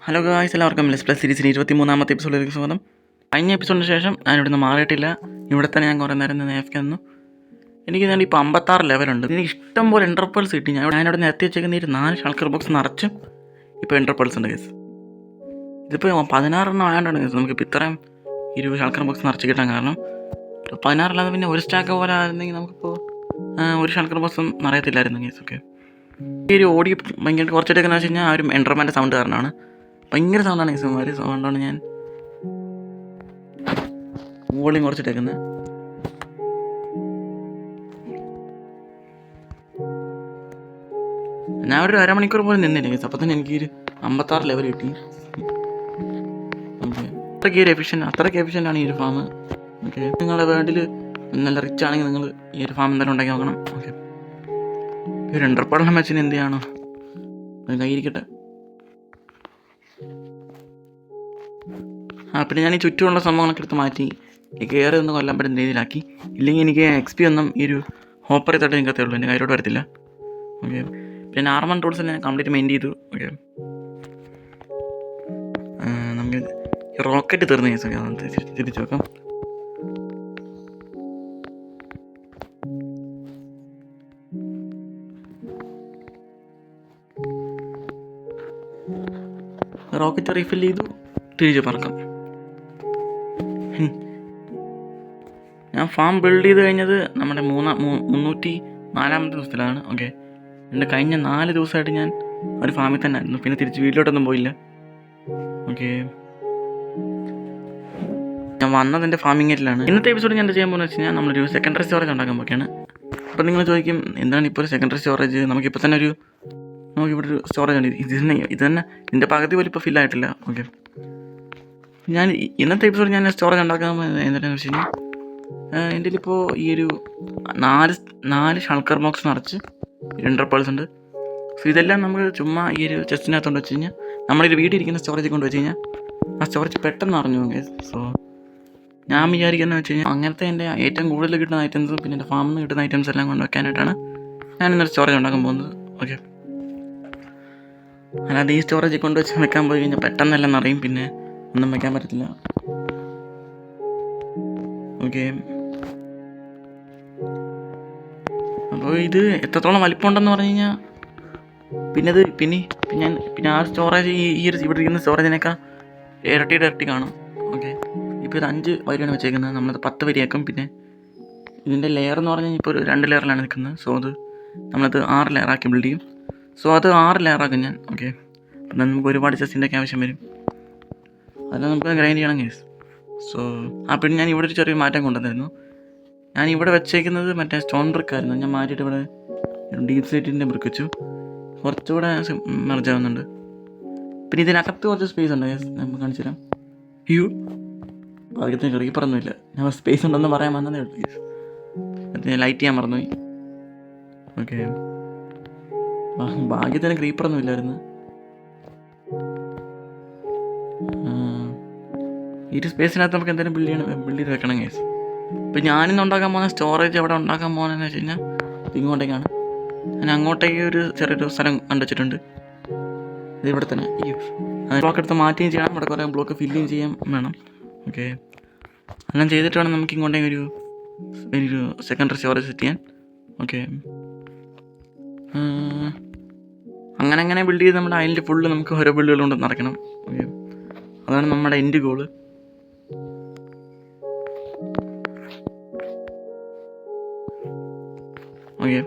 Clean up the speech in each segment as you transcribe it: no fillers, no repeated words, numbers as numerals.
Hello guys, എല്ലാവർക്കും less plus സീരീസിന് 23ാമത്തെ എപ്പിസോഡിലേക്ക് സ്വാഗതം. കഴിഞ്ഞ എപ്പിസോഡിന് ശേഷം ഞാൻ ഇവിടുന്ന് മാറിയിട്ടില്ല. ഇവിടെ തന്നെ ഞാൻ കുറേ നേരം നേഫ്ക്ക് നിന്നു. എനിക്ക് ഞാൻ ഇപ്പോൾ 56 ലെവലുണ്ട്. എനിക്ക് ഇഷ്ടം പോലെ എൻ്റർപേൾസ് കിട്ടി. ഞാനിവിടെ നിന്ന് എത്തി വെച്ചേക്കുന്ന 4 ഷൾക്കർ ബോക്സ് നിറച്ചും ഇപ്പോൾ എൻ്റർപേൾസ് ഉണ്ട് കേസ്. ഇതിപ്പോൾ 16 ആയതുകൊണ്ടാണ് കേസ് നമുക്കിപ്പോൾ ഇത്രയും 20 ഷൾക്കർ ബോക്സ് നിറച്ച് കിട്ടാൻ കാരണം. 16 അല്ലാതെ പിന്നെ ഒരു സ്റ്റാക്ക് പോലെ ആയിരുന്നെങ്കിൽ നമുക്കിപ്പോൾ ഒരു ഷൾക്കർ ബോക്സും നിറയത്തില്ലായിരുന്നു കേസ്. ഓക്കെ, ഈ ഒരു ഓടി ഭയങ്കര കുറച്ചിട്ടൊക്കെ എന്ന് വെച്ച് കഴിഞ്ഞാൽ ആ ഒരു എൻ്റർമാൻ്റെ സൗണ്ട് കാരണമാണ്. ഭയങ്കര സൗണ്ടാണ് ഈ സുമാർ. സൗണ്ടാണ് ഞാൻ വോളിയം കുറച്ചിട്ടേക്കുന്നത്. ഞാൻ ഒരു അരമണിക്കൂർ പോലും നിന്നില്ല കേസ്. അപ്പം തന്നെ എനിക്കൊരു 56 ലെവൽ കിട്ടി. ഓക്കെ, അത്രയ്ക്ക് എഫിഷ്യൻ്റ് ആണ് ഈ ഒരു ഫാം. ഓക്കെ, നിങ്ങളുടെ വേൾഡിൽ നല്ല റിച്ച് ആണെങ്കിൽ നിങ്ങൾ ഈ ഒരു ഫാം എന്തായാലും ഉണ്ടാക്കി നോക്കണം. ഓക്കെ, ഒരു എൻ്റർപേളിനെ വെച്ചിന് എന്ത് ചെയ്യണോ കയ്യിരിക്കട്ടെ. പിന്നെ ഞാൻ ഈ ചുറ്റുമുള്ള സംഭവങ്ങളൊക്കെ എടുത്ത് മാറ്റി കയറി ഒന്നും കൊല്ലാൻ പറ്റുന്ന രീതിയിലാക്കി. ഇല്ലെങ്കിൽ എനിക്ക് XP ഒന്നും ഈ ഒരു ഹോപ്പറിൽ തൊട്ട് നിൽക്കത്തേ ഉള്ളൂ, എൻ്റെ കയ്യിലോട്ട് വരത്തില്ല. ഓക്കെ, പിന്നെ ആർമൺ ടൂൾസ് ഞാൻ കംപ്ലീറ്റ് മെയിൻ ചെയ്തു. ഓക്കെ, നമുക്ക് റോക്കറ്റ് തീർന്ന കേസ് തിരിച്ചു വെക്കാം. റോക്കറ്റ് റീഫിൽ ചെയ്തു, തിരിച്ചു പറക്കാം. ഞാൻ ഫാം ബിൽഡ് ചെയ്ത് കഴിഞ്ഞത് നമ്മുടെ 304ാമത്തെ ദിവസത്തിലാണ്. ഓക്കെ, എൻ്റെ കഴിഞ്ഞ 4 ദിവസമായിട്ട് ഞാൻ ഒരു ഫാമിൽ തന്നെ ആയിരുന്നു. പിന്നെ തിരിച്ച് വീട്ടിലോട്ടൊന്നും പോയില്ല. ഓക്കെ, ഞാൻ വന്നത് എൻ്റെ ഫാമിംഗ് ഏരിയയിലാണ്. ഇന്നത്തെ എപ്പിസോഡ് ഞാൻ എന്താ ചെയ്യാൻ പോകുന്നത് വെച്ച് കഴിഞ്ഞാൽ നമ്മളൊരു സെക്കൻഡറി സ്റ്റോറേജ് ഉണ്ടാക്കാൻ പോവുകയാണ്. അപ്പോൾ നിങ്ങൾ ചോദിക്കും എന്താണ് ഇപ്പോൾ ഒരു സെക്കൻഡറി സ്റ്റോറേജ്? നമുക്കിപ്പോൾ തന്നെ നമുക്കിവിടെ ഒരു സ്റ്റോറേജ് ഉണ്ട്. ഇത് തന്നെ ഇതിൻ്റെ പകുതി പോലും ഇപ്പോൾ ഫില്ലായിട്ടില്ല. ഓക്കെ, ഞാൻ ഇന്നത്തെ എപ്പിസോഡ് ഞാൻ സ്റ്റോറേജ് ഉണ്ടാക്കാൻ എന്താണെന്ന് വെച്ച് കഴിഞ്ഞാൽ എൻ്റെ ഇപ്പോൾ ഈ ഒരു 4 ഷൾക്കർ ബോക്സ് നിറച്ച് എൻ്റർപേൾസ് ഉണ്ട്. സോ ഇതെല്ലാം നമുക്ക് ചുമ്മാ ഈ ഒരു ചെസ്റ്റിനകത്ത് കൊണ്ട് വെച്ച് കഴിഞ്ഞാൽ നമ്മളൊരു വീട്ടിലിരിക്കുന്ന സ്റ്റോറേജ് കൊണ്ട് വെച്ച് കഴിഞ്ഞാൽ ആ സ്റ്റോറേജ് പെട്ടെന്ന് അറിഞ്ഞു പോകും. സോ ഞാൻ വിചാരിക്കുന്നത് വെച്ച് കഴിഞ്ഞാൽ അങ്ങനത്തെ എൻ്റെ ഏറ്റവും കൂടുതൽ കിട്ടുന്ന ഐറ്റംസും പിന്നെ എൻ്റെ ഫാമിൽ നിന്ന് കിട്ടുന്ന ഐറ്റംസ് എല്ലാം കൊണ്ട് വെക്കാനായിട്ടാണ് ഞാൻ ഇന്നൊരു സ്റ്റോറേജ് ഉണ്ടാക്കാൻ പോകുന്നത്. ഓക്കെ, അല്ലാതെ ഈ സ്റ്റോറേജ് കൊണ്ട് വെച്ച് വെക്കാൻ പോയി കഴിഞ്ഞാൽ പെട്ടെന്നെല്ലാം നിറയും, പിന്നെ ഒന്നും വെക്കാൻ പറ്റത്തില്ല. ഓക്കെ, അപ്പോൾ ഇത് എത്രത്തോളം വലിപ്പമുണ്ടെന്ന് പറഞ്ഞു കഴിഞ്ഞാൽ പിന്നെ ആ സ്റ്റോറേജ് ഈ ഒരു ഇവിടെ ഇരിക്കുന്ന സ്റ്റോറേജിനേക്കാൾ ഇരട്ടി കാണും. ഓക്കെ, ഇപ്പോൾ ഇത് 5 വരിയാണ് വെച്ചേക്കുന്നത്, നമ്മളത് 10 വരിയാക്കും. പിന്നെ ഇതിൻ്റെ ലെയർ എന്ന് പറഞ്ഞു കഴിഞ്ഞാൽ ഇപ്പോൾ ഒരു 2 ലെയറിലാണ് നിൽക്കുന്നത്. സോ അത് നമ്മളത് 6 ലെയറാക്കി ബിൽഡ് ചെയ്യും. സോ അത് 6 ലെയറാക്കും ഞാൻ. ഓക്കെ, അപ്പം നമുക്ക് ഒരുപാട് ചെസ്റ്റിൻ്റെ ഒക്കെ ആവശ്യം വരും. അതെല്ലാം നമുക്ക് ഗ്രൈൻഡ് ചെയ്യണം കേസ്. സോ പിന്നെ ഞാൻ ഇവിടെ ഒരു ചെറിയ മാറ്റം കൊണ്ടുവന്നിരുന്നു. ഞാൻ ഇവിടെ വെച്ചേക്കുന്നത് മറ്റേ സ്റ്റോൺ ബ്രിക്കായിരുന്നു. ഞാൻ മാറ്റിയിട്ട് ഇവിടെ ഡീപ് സ്ലേറ്റിൻ്റെ ബ്രിക്ക് വെച്ചു. കുറച്ചുകൂടെ മെർജ് ആവുന്നുണ്ട്. പിന്നെ ഇതിനകത്ത് കുറച്ച് സ്പേസ് ഉണ്ട്, നമുക്ക് കാണിച്ചു തരാം. ഭാഗ്യത്തിന് ക്രീപ്പറൊന്നുമില്ല. ഞാൻ സ്പേസ് ഉണ്ടെന്ന് പറയാൻ വന്നതേ ഉള്ളൂ. ഞാൻ ലൈറ്റ് ചെയ്യാൻ മറന്നുപോയി. ഓക്കെ, ഭാഗ്യത്തിന് ക്രീപ്പറൊന്നും ഇല്ലായിരുന്നു. ഈ ഒരു സ്പേസിനകത്ത് നമുക്ക് എന്തെങ്കിലും ബിൽഡ് ചെയ്ത് വെക്കണം കേസ്. ഇപ്പം ഞാനിന്ന് ഉണ്ടാക്കാൻ പോകുന്ന സ്റ്റോറേജ് എവിടെ ഉണ്ടാക്കാൻ പോകുന്നതെന്ന് വെച്ച് കഴിഞ്ഞാൽ ഇങ്ങോട്ടേക്കാണ്. ഞാൻ അങ്ങോട്ടേക്ക് ഒരു ചെറിയൊരു സ്ഥലം കണ്ടുവച്ചിട്ടുണ്ട്. ഇതിവിടെ തന്നെ ഈ ബ്ലോക്ക് എടുത്ത് മാറ്റുകയും ചെയ്യണം, ഇവിടെ കുറേ ബ്ലോക്ക് ഫില്ലും ചെയ്യാൻ വേണം. ഓക്കെ, എല്ലാം ചെയ്തിട്ട് വേണം നമുക്ക് ഇങ്ങോട്ടേക്ക് ഒരു സെക്കൻഡറി സ്റ്റോറേജ് സെറ്റ് ചെയ്യാൻ. ഓക്കെ, അങ്ങനെ ബിൽഡ് ചെയ്ത് നമ്മുടെ അതിൻ്റെ ഫുള്ള് നമുക്ക് ഓരോ ബിൽഡുകൾ കൊണ്ട് നടക്കണം. ഓക്കെ, അതാണ് നമ്മുടെ എൻഡ് ഗോള്. ഓക്കെ,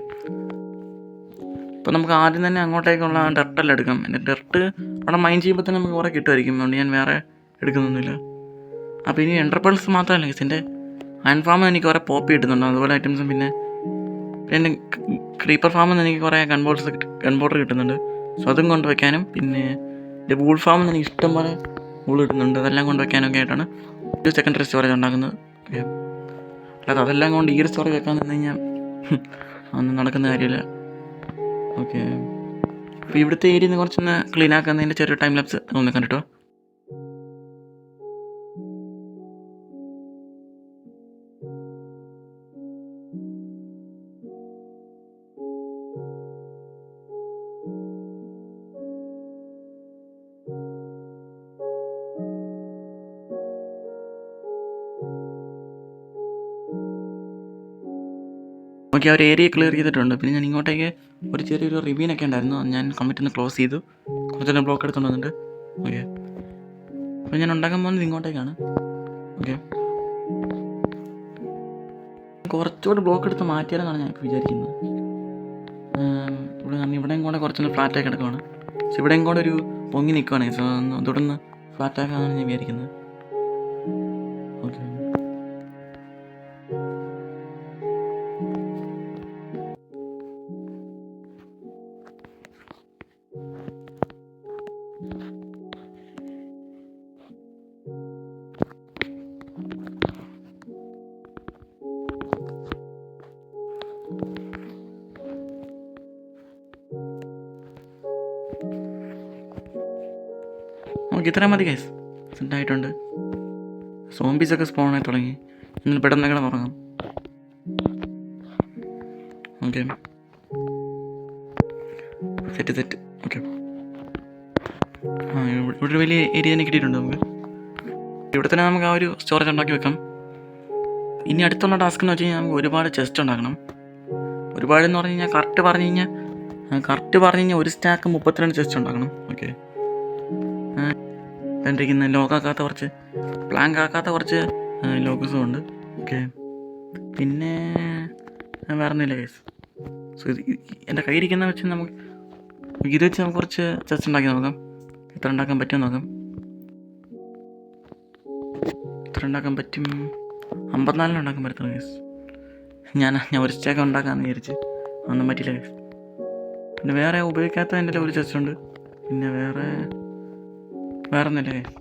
ഇപ്പോൾ നമുക്ക് ആദ്യം തന്നെ അങ്ങോട്ടേക്കുള്ള ഡർട്ടെല്ലാം എടുക്കാം. എൻ്റെ ഡർട്ട് അവിടെ മൈൻഡ് ചെയ്യുമ്പോൾ തന്നെ നമുക്ക് കുറേ കിട്ടുമായിരിക്കും. അതുകൊണ്ട് ഞാൻ വേറെ എടുക്കുന്നൊന്നുമില്ല. അപ്പോൾ ഇനി എൻ്റർപേൾസ് മാത്രമല്ല കേസ്, എൻ്റെ അയൺ ഫാമിൽ എനിക്ക് കുറേ പോപ്പി കിട്ടുന്നുണ്ട്, അതുപോലെ ഐറ്റംസും. പിന്നെ എൻ്റെ ക്രീപ്പർ ഫാമിൽ നിന്ന് എനിക്ക് കുറേ ഗൺബോർഡർ കിട്ടുന്നുണ്ട്. സോ അതും കൊണ്ട് വയ്ക്കാനും, പിന്നെ എൻ്റെ വൂൾ ഫാമിൽ നിന്ന് എനിക്ക് ഇഷ്ടം പോലെ വൂൾ കിട്ടുന്നുണ്ട്. അതെല്ലാം കൊണ്ട് വയ്ക്കാനൊക്കെ ആയിട്ടാണ് ഒരു സെക്കൻഡറി സ്റ്റോറേജ് ഉണ്ടാക്കുന്നത്. ഓക്കെ, അല്ലാതെ അതെല്ലാം കൊണ്ട് ഈ ഒരു സ്റ്റോറേജ് വെക്കാൻ നിന്ന് കഴിഞ്ഞാൽ ഒന്നും നടക്കുന്ന കാര്യമില്ല. ഓക്കെ, അപ്പോൾ ഇവിടുത്തെ ഏരിയ നിന്ന് കുറച്ചൊന്ന് ക്ലീൻ ആക്കുന്നതിൻ്റെ ചെറിയ ടൈം ലാപ്സ് ഒന്ന് കണ്ടിട്ടോ. ഓക്കെ, ആ ഒരു ഏരിയ ക്ലിയർ ചെയ്തിട്ടുണ്ട്. പിന്നെ ഞാൻ ഇങ്ങോട്ടേക്ക് ഒരു ചെറിയൊരു റിവ്യൂനൊക്കെ ഉണ്ടായിരുന്നു, ഞാൻ കമ്മിറ്റ് ഒന്ന് ക്ലോസ് ചെയ്തു. കുറച്ചെല്ലാം ബ്ലോക്ക് എടുത്തുകൊണ്ട് വന്നിട്ട്. ഓക്കെ, അപ്പോൾ ഞാൻ ഉണ്ടാക്കാൻ പോകുന്നത് ഇങ്ങോട്ടേക്കാണ്. ഓക്കെ, കുറച്ചുകൂടി ബ്ലോക്ക് എടുത്ത് മാറ്റിയാലെന്നാണ് ഞാൻ ഇപ്പോൾ വിചാരിക്കുന്നത്. ഇവിടെയും കൂടെ കുറച്ചൊന്ന് ഫ്ലാറ്റാക്കി കിടക്കുവാണ്. പക്ഷെ ഇവിടെയും കൂടെ ഒരു പൊങ്ങി നിൽക്കുവാണ്. സോ തുടർന്ന് ഫ്ലാറ്റാക്കാനാണ് ഞാൻ വിചാരിക്കുന്നത്. ഓക്കെ, ഇത്രയും മതി ഗൈസ്. സെറ്റായിട്ടുണ്ട്. സോംബീസൊക്കെ സ്പോണായി തുടങ്ങി. എന്നിട്ട് പെട്ടെന്ന് കിടന്ന് ഉറങ്ങാം. Okay, set. ഓക്കെ, ഇവിടെ ഒരു വലിയ ഏരിയ തന്നെ കിട്ടിയിട്ടുണ്ട് നമുക്ക്. ഇവിടെ തന്നെ നമുക്ക് ആ ഒരു സ്റ്റോറേജ് ഉണ്ടാക്കി വെക്കാം. ഇനി അടുത്തുള്ള ടാസ്ക് എന്ന് വെച്ച് കഴിഞ്ഞാൽ നമുക്ക് ഒരുപാട് ചെസ്റ്റ് ഉണ്ടാക്കണം. ഒരുപാടെന്ന് പറഞ്ഞു കഴിഞ്ഞാൽ കറക്റ്റ് പറഞ്ഞു കഴിഞ്ഞാൽ ഒരു സ്റ്റാക്ക് 32 ചെസ്റ്റ് ഉണ്ടാക്കണം. ഓക്കെ, കണ്ടിരിക്കുന്ന ലോക്കാക്കാത്ത കുറച്ച് പ്ലാങ്ക് ആക്കാത്ത കുറച്ച് ലോക്കസും ഉണ്ട്. ഓക്കെ, പിന്നെ വേറെ ഒന്നുമില്ല കേസ്. സോ ഇത് എൻ്റെ കയ്യിരിക്കുന്ന വെച്ച് നമുക്ക് ഇത് വെച്ച് നമുക്ക് കുറച്ച് ചെസ്റ്റ് ഉണ്ടാക്കി നോക്കാം. എത്ര ഉണ്ടാക്കാൻ പറ്റും നോക്കാം. എത്ര ഉണ്ടാക്കാൻ പറ്റും? 54 ഉണ്ടാക്കാൻ പറ്റുന്നു കേസ്. ഞാൻ ഒരു സ്റ്റാക്ക് ഉണ്ടാക്കാമെന്ന് വിചാരിച്ച് ഒന്നും പറ്റില്ല കേസ്. പിന്നെ വേറെ ഉപയോഗിക്കാത്ത എൻ്റെ ഒരു ചെസ്റ്റ് ഉണ്ട്. പിന്നെ വേറെ ഒന്നുമില്ല കേസ്.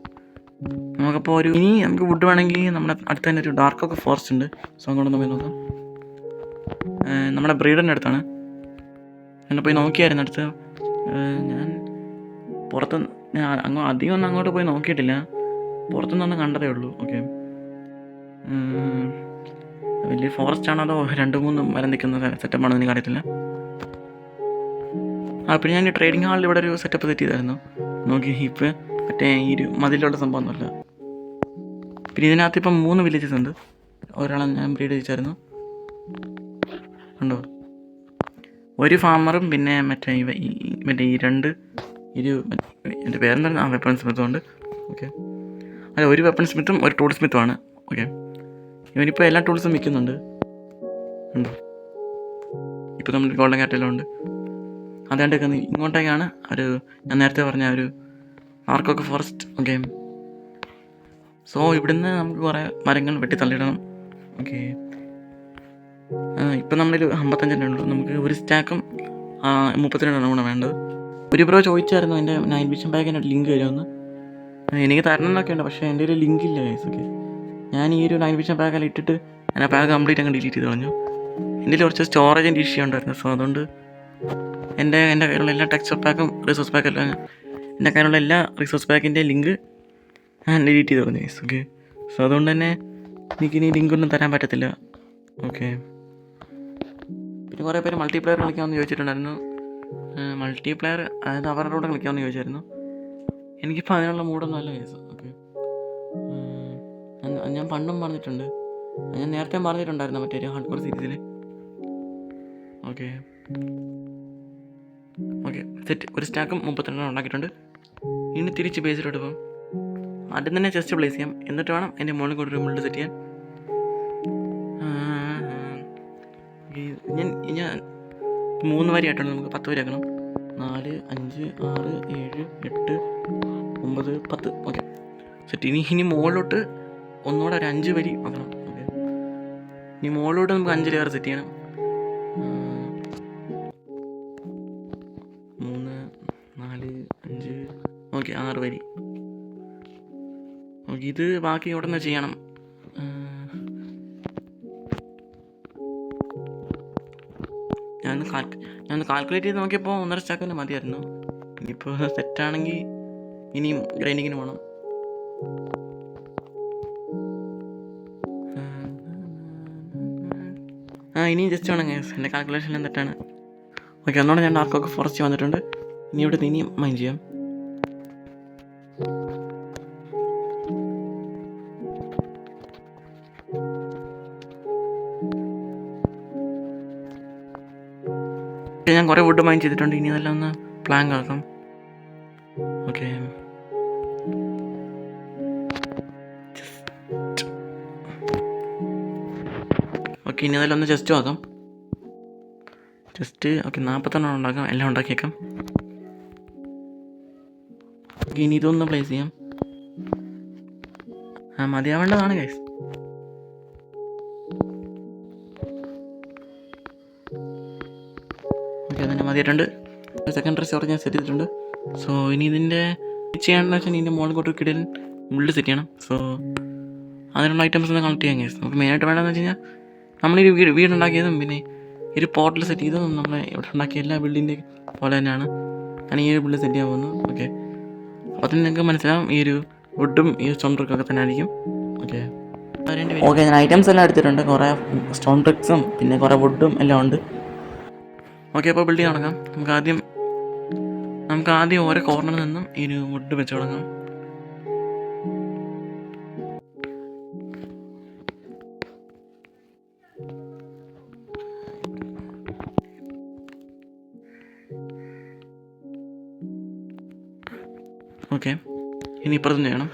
നമുക്കപ്പോൾ ഇനി നമുക്ക് വുഡ് വേണമെങ്കിൽ നമ്മുടെ അടുത്ത് തന്നെ ഒരു ഡാർക്കൊക്കെ ഫോറസ്റ്റ് ഉണ്ട്. സോ അങ്ങോട്ടൊന്ന് പോയി നോക്കാം. നമ്മുടെ ബ്രീഡറിൻ്റെ അടുത്താണ്. എന്നെ പോയി നോക്കിയായിരുന്നു അടുത്ത്. ഞാൻ അധികം ഒന്നും അങ്ങോട്ട് പോയി നോക്കിയിട്ടില്ല. പുറത്തുനിന്നൊന്നും കണ്ടതേ ഉള്ളൂ. ഓക്കെ, വലിയ ഫോറസ്റ്റ് ആണോ അതോ 2-3 മരം നിൽക്കുന്ന സെറ്റപ്പാണോ എനിക്ക് അറിയത്തില്ല. പിന്നെ ഞാൻ ട്രേഡിംഗ് ഹാളിൽ ഇവിടെ ഒരു സെറ്റപ്പ് സെറ്റ് ചെയ്തായിരുന്നു. നോക്കി ഇപ്പം മറ്റേ ഈ ഒരു മതിലുള്ള സംഭവമൊന്നുമല്ല. പിന്നെ ഇതിനകത്ത് ഇപ്പം 3 വില്ലേജസ് ഉണ്ട്. ഒരാളെ ഞാൻ ബ്രീഡ് ചെയ്യിച്ചായിരുന്നു. ഉണ്ടോ? ഒരു ഫാമറും പിന്നെ മറ്റേ ഈ 2 എൻ്റെ പേരെന്താണ്, വെപ്പൺ സ്മിത്തും ഉണ്ട്. ഓക്കെ, അല്ല, ഒരു വെപ്പൺ സ്മിത്തും ഒരു ടൂൾ സ്മിത്തുമാണ്. ഓക്കെ, ഇവനിപ്പോൾ എല്ലാ ടൂൾസും വിൽക്കുന്നുണ്ട്. ഉണ്ടോ? ഇപ്പോൾ നമ്മൾ ഗോൾഡൻ കാറ്റെല്ലാം ഉണ്ട്. അതുകൊണ്ടൊക്കെ ഇങ്ങോട്ടേക്കാണ് ഞാൻ നേരത്തെ പറഞ്ഞ ഒരു ആർക്കൊക്കെ ഫോറസ്റ്റ്. ഓക്കെ, സോ ഇവിടുന്ന് നമുക്ക് കുറേ മരങ്ങൾ വെട്ടിത്തള്ളിയിടണം. ഓക്കെ, ഇപ്പം നമ്മളൊരു 55 ഉള്ളൂ. നമുക്ക് ഒരു സ്റ്റാക്കും 32 കൂടെ വേണ്ടത്. ഒരു ബ്രോ ചോദിച്ചായിരുന്നു എൻ്റെ നൈറ്റ് വിഷൻ പാക്കിൻ്റെ ലിങ്ക് വരുമെന്ന്. എനിക്ക് തരണം എന്നൊക്കെ ഉണ്ട്, പക്ഷേ എൻ്റെ ഒരു ലിങ്ക് ഇല്ല ഗൈസ്. ഓക്കെ, ഞാൻ ഈ ഒരു നൈറ്റ് വിഷൻ പാക്കെല്ലാം ഇട്ടിട്ട് ഞാൻ ആ പാക്ക് കംപ്ലീറ്റ് അങ്ങ് ഡിലീറ്റ് ചെയ്ത് കളഞ്ഞു. എൻ്റെ കുറച്ച് സ്റ്റോറേജിൻ്റെ ഇഷ്യൂ ഉണ്ടായിരുന്നു. സോ അതുകൊണ്ട് എൻ്റെ കയ്യിലുള്ള എല്ലാ ടെക്സ്ചർ പാക്കും റിസോഴ്സ് പാക്കെല്ലാം എൻ്റെ കയ്യിലുള്ള എല്ലാ റിസോഴ്സ് പാക്കിൻ്റെ ലിങ്ക് ഞാൻ ഡിലീറ്റ് ചെയ്ത് കളഞ്ഞു ഗൈസ്. ഓക്കെ, സോ അതുകൊണ്ട് തന്നെ എനിക്കിനി ലിങ്കൊന്നും തരാൻ പറ്റത്തില്ല. ഓക്കെ, പിന്നെ കുറേ പേര് മൾട്ടിപ്ലെയർ കളിക്കാമെന്ന് ചോദിച്ചിട്ടുണ്ടായിരുന്നു. മൾട്ടിപ്ലെയർ അതായത് അവരുടെ കൂടെ കളിക്കാമെന്ന് ചോദിച്ചായിരുന്നു. എനിക്കിപ്പോൾ അതിനുള്ള മൂഡൊന്നും അല്ല കേസ്. ഓക്കെ, ഞാൻ പണ്ടും പറഞ്ഞിട്ടുണ്ട്, ഞാൻ നേരത്തെ പറഞ്ഞിട്ടുണ്ടായിരുന്നു മറ്റേ ഹാർഡ് കോർ സീരീസിൽ. Okay, set. ഒരു സ്റ്റാക്കും 32 ഉണ്ടാക്കിയിട്ടുണ്ട്. ഇനി തിരിച്ച് ബേസിലോട്ട് പോകും. ആദ്യം തന്നെ ചെസ്റ്റ് പ്ലേസ് ചെയ്യാം, എന്നിട്ട് വേണം എൻ്റെ മുകളിൽ കൂടി ഒരു മുകളിൽ സെറ്റ് ചെയ്യാൻ. ഞാൻ 3 വരിയായിട്ടുണ്ട്. നമുക്ക് 10 വരി ആക്കണം. 4, 5, 6, 7, 8, 9, 10. Okay, set. ഇനി മുകളിലോട്ട് ഒന്നുകൂടെ ഒരു 5 വരി ആക്കണം. ഓക്കെ, ഇനി മുകളിലോട്ട് നമുക്ക് 5 ലെയർ സെറ്റ് ചെയ്യണം. 3, 4, 5. ഓക്കെ, 6 വരി. ഓക്കെ, ഇത് ബാക്കി ഇവിടെ നിന്ന് ചെയ്യണം. ഞാൻ കാൽക്കുലേറ്റ് ചെയ്ത് നോക്കിയപ്പോൾ 1.5 സ്റ്റാക്ക് തന്നെ മതിയായിരുന്നു. ഇനിയിപ്പോൾ സെറ്റാണെങ്കിൽ ഇനിയും ഗ്രൈൻഡിങ്ങിന് പോകണം. ഇനിയും ജസ്റ്റ് വേണം ഗൈസ്, എൻ്റെ കാൽക്കുലേഷനെല്ലാം തെറ്റാണ്. ഓക്കെ, ഒന്നുകൂടെ ഞാൻ ഡാർക്കൊക്കെ ഫോറസ്റ്റ് വന്നിട്ടുണ്ട്. ഇനി ഇവിടെ ഇനിയും മൈൻഡ് ചെയ്യാം. ഞാൻ കുറേ വുഡ് മൈൻ ചെയ്തിട്ടുണ്ട്. ഇനി അതെല്ലാം ഒന്ന് പ്ലാങ്ക് ആക്കാം. ഓക്കെ, ഓക്കെ, ഇനി അതെല്ലാം ഒന്ന് ജസ്റ്റ് ആക്കാം. ജസ്റ്റ് ഓക്കെ 40 ഉണ്ടാക്കാം. എല്ലാം ഉണ്ടാക്കിയേക്കാം. ഓക്കെ, ഇനി ഇതൊന്ന് പ്ലേസ് ചെയ്യാം. മതിയാവേണ്ടതാണ് ഗൈസ്. ഓക്കെ, അതിൻ്റെ മതിയായിട്ടുണ്ട്. സെക്കൻഡറി സ്റ്റോറേജ് ഞാൻ സെറ്റ് ചെയ്തിട്ടുണ്ട്. സോ ഇനി ഇതിൻ്റെ ചെയ്യേണ്ടതെന്ന് വെച്ചാൽ ഇതിൻ്റെ മുകളിൽ കൊണ്ട് കിടയിൽ ബിൽഡ് സെറ്റ് ചെയ്യണം. സോ അതിനുള്ള ഐറ്റംസ് ഒന്ന് കളക്ട് ചെയ്യാൻ ഗൈസ്. നമുക്ക് മെയിനായിട്ട് വേണ്ടതെന്ന് വെച്ച് കഴിഞ്ഞാൽ നമ്മളൊരു വീടുണ്ടാക്കിയതും പിന്നെ ഒരു പോർട്ടൽ സെറ്റ് ചെയ്തതും നമ്മൾ ഇവിടെ ഉണ്ടാക്കിയ എല്ലാ ബിൽഡിൻ്റെ പോലെ തന്നെയാണ് ഞാൻ ഈ ഒരു ബിൽഡ് സെറ്റ് ചെയ്യാൻ പോകുന്നത്. ഓക്കെ, അപ്പോൾ അതിന് നിങ്ങൾക്ക് മനസ്സിലാവും ഈ ഒരു വുഡും ഈ സ്റ്റോൺ ബ്രിക്കൊക്കെ തന്നെ ആയിരിക്കും. ഓക്കെ, ഓക്കെ, ഞാൻ ഐറ്റംസ് എല്ലാം എടുത്തിട്ടുണ്ട്. കുറേ സ്റ്റോൺ ബ്രിക്സും പിന്നെ കുറേ വുഡും എല്ലാം ഉണ്ട്. ഓക്കെ, അപ്പോൾ ബിൽഡ് ചെയ്യാൻ തുടങ്ങാം. നമുക്ക് ആദ്യം ഓരോ കോർണറിൽ നിന്നും ഈ ഒരു വുഡ് വെച്ച് തുടങ്ങാം. ഓക്കെ, ഇനി ഇപ്പുറത്തും ചെയ്യണം.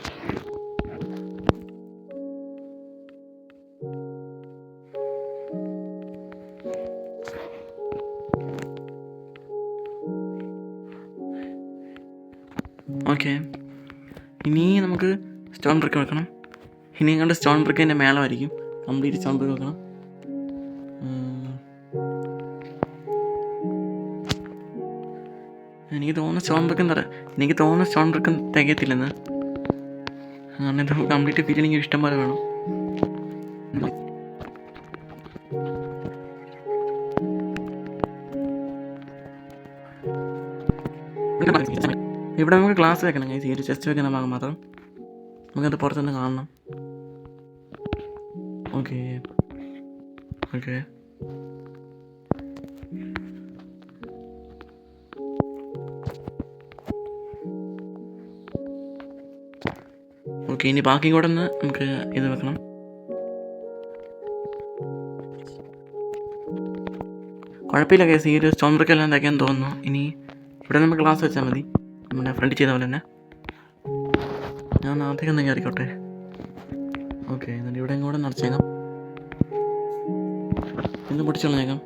ഓക്കെ, ഇനി നമുക്ക് സ്റ്റോൺ ബ്രിക്ക് വെക്കണം. ഇനി കണ്ട് സ്റ്റോൺ ബ്രിക്ക് എൻ്റെ മേളമായിരിക്കും. കംപ്ലീറ്റ് സ്റ്റോൺ ബ്രിക്ക് വെക്കണം. എനിക്ക് തോന്നുന്നു സ്റ്റോൺ ബ്രിക്കും തികയത്തില്ലെന്ന്. കാരണം ഇത് കംപ്ലീറ്റ് ഫീൽ എനിക്ക് ഇഷ്ടം പോലെ വേണം. ഇവിടെ നമുക്ക് ഗ്ലാസ് വെക്കണം. ഈ ഒരു ചെസ്റ്റ് വെക്കുന്ന ഭാഗം മാത്രം നമുക്കത് പുറത്തുനിന്ന് കാണണം. ഓക്കെ, ഓക്കെ, ഓക്കെ, ഇനി ബാക്കി കൂടെ ഒന്ന് നമുക്ക് ഇത് വെക്കണം. കുഴപ്പമില്ല കേസ്, ഈ ഒരു സ്റ്റോൺ ബ്രിക്ക് എല്ലാം തയ്ക്കാൻ തോന്നുന്നു. ഇനി ഇവിടെ നമുക്ക് ഗ്ലാസ് വെച്ചാൽ മതി, നമ്മുടെ ഫ്രണ്ട് ചെയ്ത പോലെ തന്നെ. ഞാൻ ആദ്യം ഒന്ന് കയറിക്കോട്ടെ. ഓക്കെ, എന്നിട്ട് ഇവിടെയും കൂടെ നിറച്ചേക്കാം. ഇന്ന് പൊട്ടിച്ചു കളഞ്ഞേക്കാം.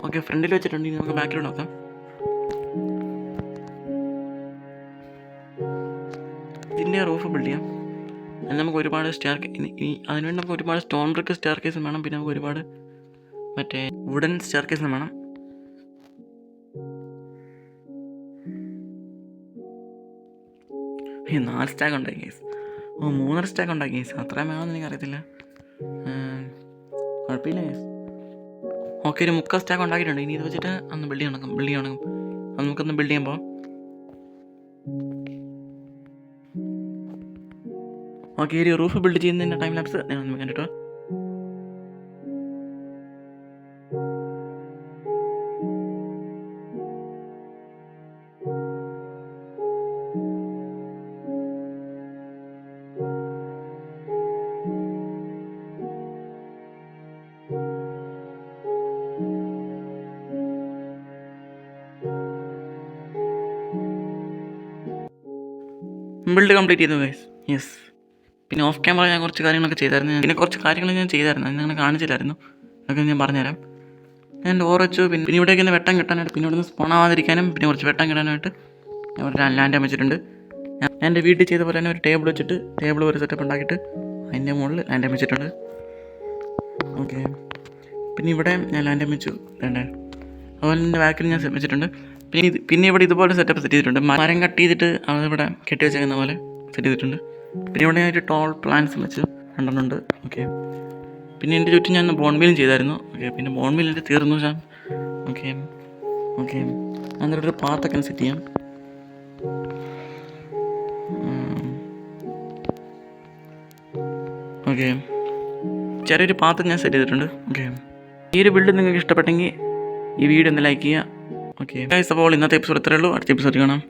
ഓക്കെ, ഫ്രണ്ടിൽ വെച്ചിട്ടുണ്ട്. ഇനി നമുക്ക് ബാക്കിലോട്ട് നോക്കാം. ഇതിൻ്റെ റൂഫ് ബിൽഡ് ചെയ്യാം. അതിന് നമുക്ക് ഒരുപാട് അതിനുവേണ്ടി നമുക്ക് ഒരുപാട് സ്റ്റോൺ ബ്രിക്ക് സ്റ്റെയർ കേസും വേണം. പിന്നെ നമുക്ക് ഒരുപാട് മറ്റേ വുഡൻ സ്റ്റെയർ കേസും വേണം. ഈ 4 സ്റ്റാക്ക് ഉണ്ടായി കേസ്. 3 സ്റ്റാക്ക് ഉണ്ടായി കേസ്. അത്രയും വേണമെന്ന് എനിക്കറിയത്തില്ല. കുഴപ്പമില്ല കേസ്. ഓക്കെ, ഒരു 3 സ്റ്റാക്ക് ഉണ്ടാക്കിയിട്ടുണ്ട്. ഇനി ഇത് വെച്ചിട്ട് ഒന്ന് ബിൽഡ് ചെയ്യണം. അത് നമുക്കൊന്ന് ബിൽഡ് ചെയ്യുമ്പോൾ ഓക്കെ, ഒരു റൂഫ് ബിൽഡ് ചെയ്യുന്നതിൻ്റെ ടൈം ലാപ്സ് ഞാൻ ഒന്ന് കണ്ടിട്ടോ. ബിൽഡ് കംപ്ലീറ്റ് ചെയ്തു ഗൈസ്. യെസ്, പിന്നെ ഓഫ് ക്യാമറ ഞാൻ കുറച്ച് കാര്യങ്ങളൊക്കെ ചെയ്തായിരുന്നു. അത് നിങ്ങൾ കാണിച്ചില്ലായിരുന്നു. അതൊക്കെ ഞാൻ പറഞ്ഞുതരാം. ഞാൻ ഡോർ വെച്ചു. പിന്നെ ഇവിടേക്ക് ഒന്ന് വെട്ടം കിട്ടാനായിട്ട്, പിന്നെ ഇവിടെ നിന്ന് സ്പോണാവാതിരിക്കാനും പിന്നെ കുറച്ച് വെട്ടം കിട്ടാനായിട്ട് ഞാൻ ഒരു ലാൻഡ് വെച്ചിട്ടുണ്ട്. ഞാൻ എൻ്റെ വീട്ടിൽ ചെയ്ത പോലെ തന്നെ ഒരു ടേബിൾ വെച്ചിട്ട് ഒരു സെറ്റപ്പ് ഉണ്ടാക്കിയിട്ട് അതിൻ്റെ മുകളിൽ ലാൻഡ് വെച്ചിട്ടുണ്ട്. ഓക്കെ, പിന്നെ ഇവിടെ ഞാൻ ലാൻഡ് വെച്ചു വേണ്ടേ. അതുപോലെ എൻ്റെ ബാക്കിൽ ഞാൻ വെച്ചിട്ടുണ്ട്. പിന്നെ ഇവിടെ ഇതുപോലെ സെറ്റപ്പ് സെറ്റ് ചെയ്തിട്ടുണ്ട്. മരം കട്ട് ചെയ്തിട്ട് അതിവിടെ കെട്ടി വെച്ചേക്കുന്ന പോലെ സെറ്റ് ചെയ്തിട്ടുണ്ട്. പിന്നെ ഇവിടെ ഞാൻ ഒരു ടോൾ പ്ലാന്റ്സും വെച്ച് കണ്ടിട്ടുണ്ട്. ഓക്കെ, പിന്നെ എൻ്റെ ചുറ്റും ഞാൻ ബോൺമീലും ചെയ്തായിരുന്നു. ഓക്കെ, പിന്നെ ബോൺമീൽ എൻ്റെ തീർന്നു. ഓക്കെ, ഞാൻ ഒരു പാത്തൊക്കെ സെറ്റ് ചെയ്യാം. ഓക്കെ, ചെറിയൊരു പാത്രം ഞാൻ സെറ്റ് ചെയ്തിട്ടുണ്ട്. ഓക്കെ, ഈ ഒരു ബിൽഡ് നിങ്ങൾക്ക് ഇഷ്ടപ്പെട്ടെങ്കിൽ ഈ വീഡിയോ ഒന്ന് ലൈക്ക് ചെയ്യുക. ഓക്കെ ഗൈസ്, അപ്പോൾ ഇന്നത്തെ എപ്പിസോഡ് ഇത്രയേ ഉള്ളൂ. അടുത്ത എപ്പിസോഡ് കാണാം.